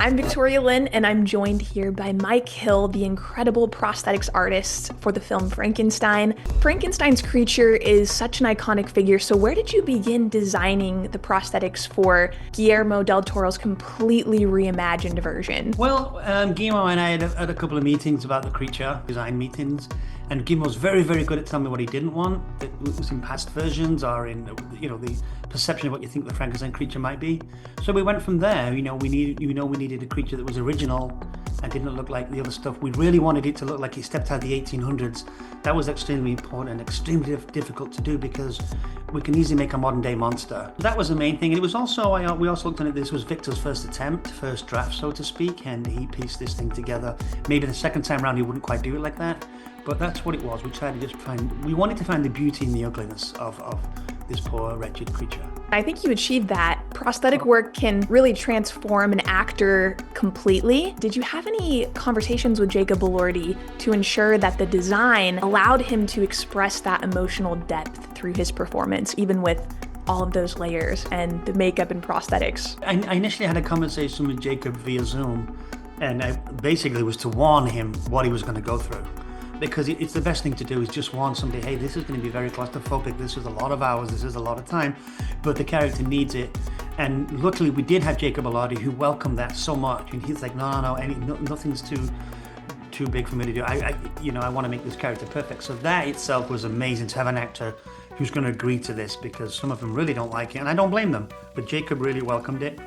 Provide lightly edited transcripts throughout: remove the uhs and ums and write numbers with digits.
I'm Victoria Lynn, and I'm joined here by Mike Hill, the incredible prosthetics artist for the film Frankenstein. Frankenstein's creature is such an iconic figure, so where did you begin designing the prosthetics for Guillermo del Toro's completely reimagined version? Well, Guillermo and I had a couple of meetings about the creature, design meetings, and Guillermo was very, very good at telling me what he didn't want. It was in past versions or in, the perception of what you think the Frankenstein creature might be. So we went from there. We needed a creature that was original and didn't look like the other stuff. We really wanted it to look like it stepped out of the 1800s. That was extremely important and extremely difficult to do because we can easily make a modern day monster. That was the main thing. And it was also, we also looked at it, this was Victor's first attempt, first draft, so to speak, and he pieced this thing together. Maybe the second time around he wouldn't quite do it like that, but that's what it was. We tried to we wanted to find the beauty in the ugliness of this poor, wretched creature. I think you achieved that. Prosthetic work can really transform an actor completely. Did you have any conversations with Jacob Elordi to ensure that the design allowed him to express that emotional depth through his performance, even with all of those layers and the makeup and prosthetics? I initially had a conversation with Jacob via Zoom, and I basically was to warn him what he was going to go through. Because it's the best thing to do is just warn somebody, hey, this is going to be very claustrophobic, this is a lot of hours, this is a lot of time, but the character needs it. And luckily we did have Jacob Elordi who welcomed that so much, and he's like, no, nothing's too big for me to do. I want to make this character perfect. So that itself was amazing, to have an actor who's going to agree to this, because some of them really don't like it, and I don't blame them, but Jacob really welcomed it.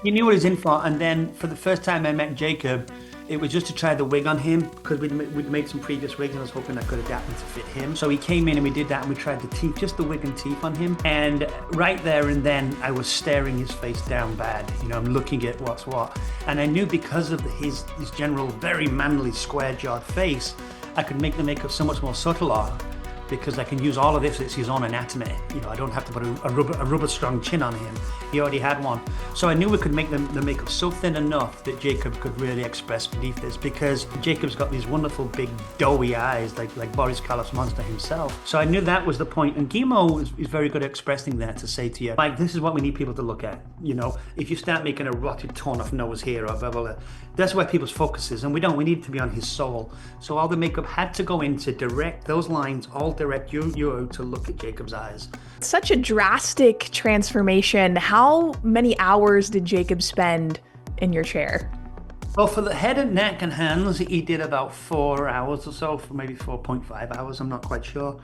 He knew what he was in for, and then for the first time I met Jacob, it was just to try the wig on him, because we'd made some previous wigs and I was hoping I could adapt them to fit him. So he came in and we did that, and we tried the teeth, just the wig and teeth on him. And right there and then I was staring his face down bad. I'm looking at what's what. And I knew because of his general very manly square-jawed face, I could make the makeup so much more subtler, because I can use all of this, it's his own anatomy. I don't have to put a rubber strong chin on him. He already had one. So I knew we could make the makeup so thin enough that Jacob could really express beneath this, because Jacob's got these wonderful big doughy eyes, like Boris Karloff's monster himself. So I knew that was the point. And Guillermo is very good at expressing that, to say to you, like, this is what we need people to look at. If you start making a rotted, torn off nose here or blah, blah, blah, that's where people's focus is, and we need to be on his soul. So all the makeup had to go in to direct those lines, all direct you to look at Jacob's eyes. Such a drastic transformation. How many hours did Jacob spend in your chair? Well, for the head and neck and hands, he did about 4 hours or so, for maybe 4.5 hours, I'm not quite sure.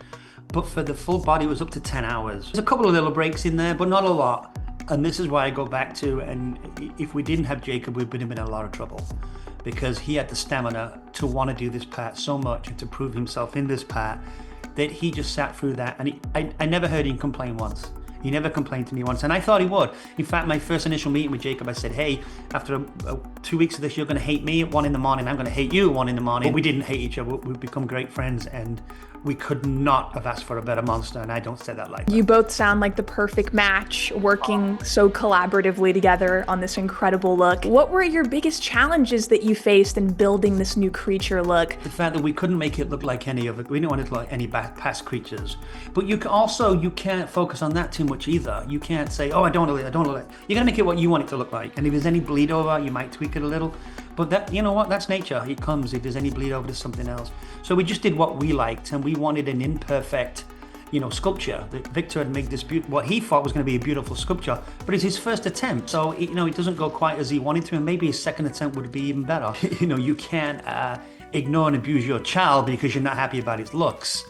But for the full body, it was up to 10 hours. There's a couple of little breaks in there, but not a lot. And this is why I go back to, and if we didn't have Jacob, we'd been in a lot of trouble, because he had the stamina to want to do this part so much and to prove himself in this part that he just sat through that. And I never heard him complain once. He never complained to me once, and I thought he would. In fact, my first initial meeting with Jacob, I said, hey, after 2 weeks of this, you're going to hate me at 1 a.m, I'm going to hate you at 1 a.m. But we didn't hate each other. We've become great friends, and we could not have asked for a better monster, and I don't say that lightly. You both sound like the perfect match, working so collaboratively together on this incredible look. What were your biggest challenges that you faced in building this new creature look? The fact that we couldn't make it look like any of it. We didn't want it to look like any past creatures. But you can't focus on that too much either. You can't say, oh, I don't look like. You're going to make it what you want it to look like. And if there's any bleed over, you might tweak it a little. But that, that's nature. It comes. If there's any bleed over to something else. So we just did what we liked, and we wanted an imperfect, sculpture. That Victor had made this what he thought was going to be a beautiful sculpture, but it's his first attempt. So it doesn't go quite as he wanted to, and maybe his second attempt would be even better. You can't ignore and abuse your child because you're not happy about its looks.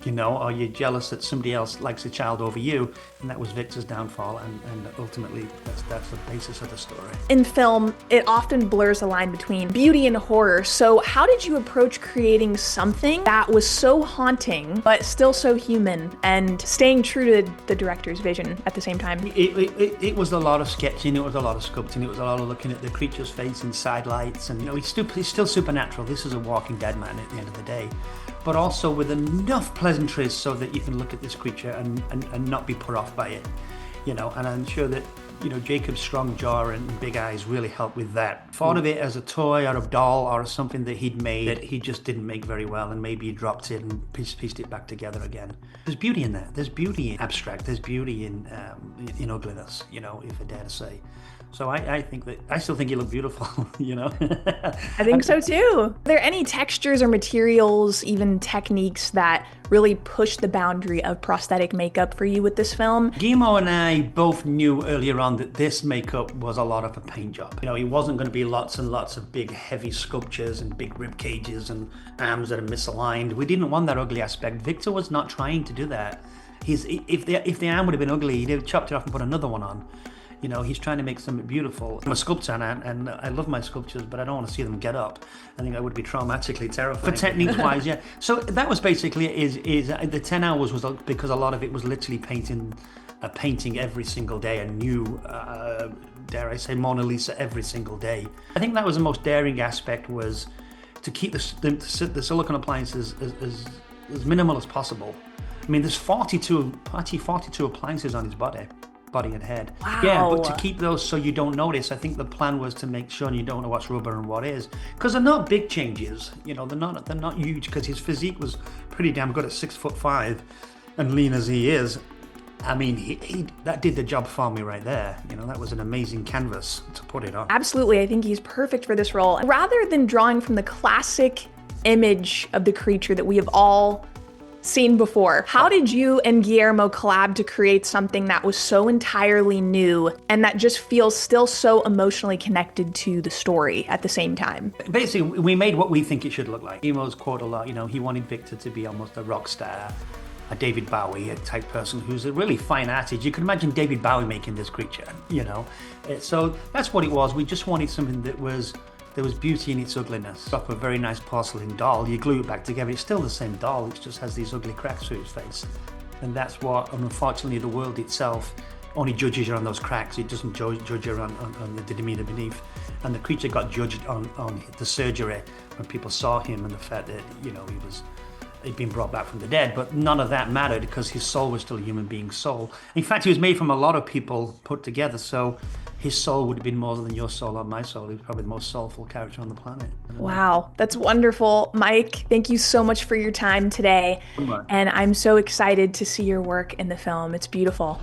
Or you're jealous that somebody else likes a child over you, and that was Victor's downfall, and ultimately that's the basis of the story. In film, it often blurs the line between beauty and horror, so how did you approach creating something that was so haunting, but still so human, and staying true to the director's vision at the same time? It was a lot of sketching, it was a lot of sculpting, it was a lot of looking at the creature's face in side lights, and he's still supernatural. This is a Walking Dead man at the end of the day, but also with enough pleasantries so that you can look at this creature and not be put off by it, and I'm sure that Jacob's strong jaw and big eyes really helped with that. Thought of it as a toy or a doll or something that he'd made that he just didn't make very well, and maybe he dropped it and pieced it back together again. There's beauty in that. There's beauty in abstract. There's beauty in ugliness, if I dare to say. So I still think you look beautiful, you know. I think so too. Are there any textures or materials, even techniques that really push the boundary of prosthetic makeup for you with this film? Guillermo and I both knew earlier on that this makeup was a lot of a paint job. You know, it wasn't going to be lots and lots of big heavy sculptures and big rib cages and arms that are misaligned. We didn't want that ugly aspect. Victor was not trying to do that. If the arm would have been ugly, he'd have chopped it off and put another one on. You know, he's trying to make something beautiful. I'm a sculptor and I love my sculptures, but I don't want to see them get up. I think that would be traumatically terrifying. But techniques-wise, yeah. So that was basically the 10 hours was because a lot of it was literally painting every single day, a new, dare I say, Mona Lisa every single day. I think that was the most daring aspect, was to keep the silicone appliances as minimal as possible. I mean, there's 42 appliances on his body and head. Wow. Yeah, but to keep those so you don't notice, I think the plan was to make sure you don't know what's rubber and what is. Because they're not big changes, you know, they're not huge, because his physique was pretty damn good at 6'5" and lean as he is. I mean, he that did the job for me right there. You know, that was an amazing canvas to put it on. Absolutely, I think he's perfect for this role. Rather than drawing from the classic image of the creature that we have all seen before, how did you and Guillermo collab to create something that was so entirely new and that just feels still so emotionally connected to the story at the same time? Basically, we made what we think it should look like. Guillermo's quote a lot, you know, he wanted Victor to be almost a rock star, a David Bowie type person who's a really fine artist. You can imagine David Bowie making this creature, you know. So that's what it was. We just wanted something there was beauty in its ugliness. Up a very nice porcelain doll, you glue it back together, it's still the same doll, it just has these ugly cracks through its face. And that's what, unfortunately, the world itself only judges you on those cracks, it doesn't judge you on the demeanor beneath. And the creature got judged on the surgery when people saw him and the fact that, you know, he'd been brought back from the dead, but none of that mattered because his soul was still a human being's soul. In fact, he was made from a lot of people put together, so his soul would have been more than your soul or my soul. He was probably the most soulful character on the planet. Wow, that's wonderful. Mike, thank you so much for your time today. And I'm so excited to see your work in the film. It's beautiful.